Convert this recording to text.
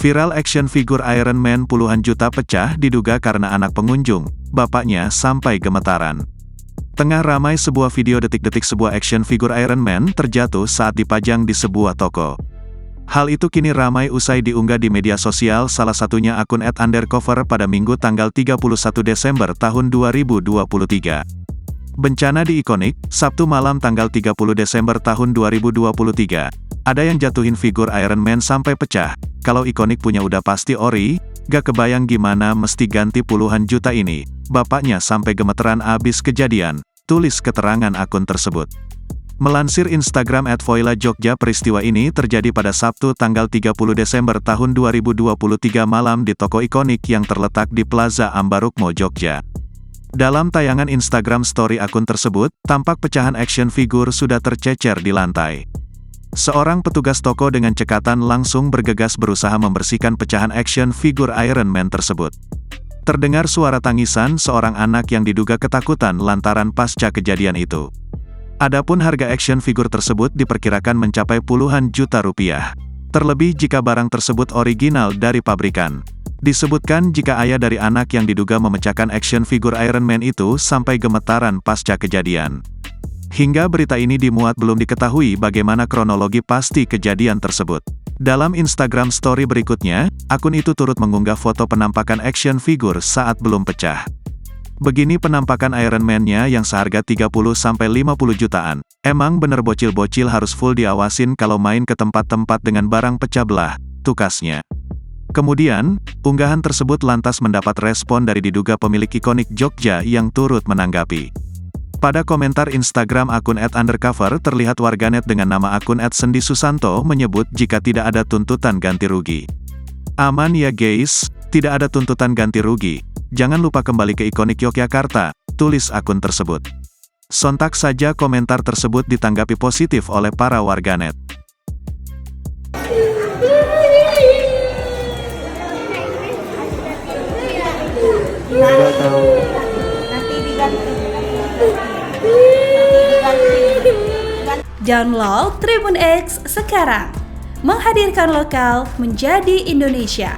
Viral action figure Iron Man puluhan juta pecah diduga karena anak pengunjung, bapaknya sampai gemetaran. Tengah ramai sebuah video detik-detik sebuah action figure Iron Man terjatuh saat dipajang di sebuah toko. Hal itu kini ramai usai diunggah di media sosial, salah satunya akun @undercover pada Minggu tanggal 31 Desember tahun 2023. Bencana di Ikonik, Sabtu malam tanggal 30 Desember tahun 2023. Ada yang jatuhin figur Iron Man sampai pecah. Kalau Ikonik punya udah pasti ori, gak kebayang gimana mesti ganti puluhan juta ini. Bapaknya sampai gemeteran abis kejadian, tulis keterangan akun tersebut. Melansir Instagram @voila_jogja, peristiwa ini terjadi pada Sabtu tanggal 30 Desember tahun 2023 malam di toko Ikonik yang terletak di Plaza Ambarukmo, Jogja. Dalam tayangan Instagram story akun tersebut, tampak pecahan action figure sudah tercecer di lantai. Seorang petugas toko dengan cekatan langsung bergegas berusaha membersihkan pecahan action figure Iron Man tersebut. Terdengar suara tangisan seorang anak yang diduga ketakutan lantaran pasca kejadian itu. Adapun harga action figure tersebut diperkirakan mencapai puluhan juta rupiah. Terlebih jika barang tersebut original dari pabrikan. Disebutkan jika ayah dari anak yang diduga memecahkan action figure Iron Man itu sampai gemetaran pasca kejadian. Hingga berita ini dimuat belum diketahui bagaimana kronologi pasti kejadian tersebut. Dalam Instagram story berikutnya, akun itu turut mengunggah foto penampakan action figure saat belum pecah. Begini penampakan Iron Man-nya yang seharga 30-50 jutaan. Emang bener bocil-bocil harus full diawasin kalau main ke tempat-tempat dengan barang pecah belah, tukasnya. Kemudian, unggahan tersebut lantas mendapat respon dari diduga pemilik Ikonik Jogja yang turut menanggapi. Pada komentar Instagram akun @undercover terlihat warganet dengan nama akun @sendy_susanto menyebut jika tidak ada tuntutan ganti rugi. Aman ya guys, tidak ada tuntutan ganti rugi. Jangan lupa kembali ke Ikonik Yogyakarta, tulis akun tersebut. Sontak saja komentar tersebut ditanggapi positif oleh para warganet. Download Tribun X sekarang, menghadirkan lokal menjadi Indonesia.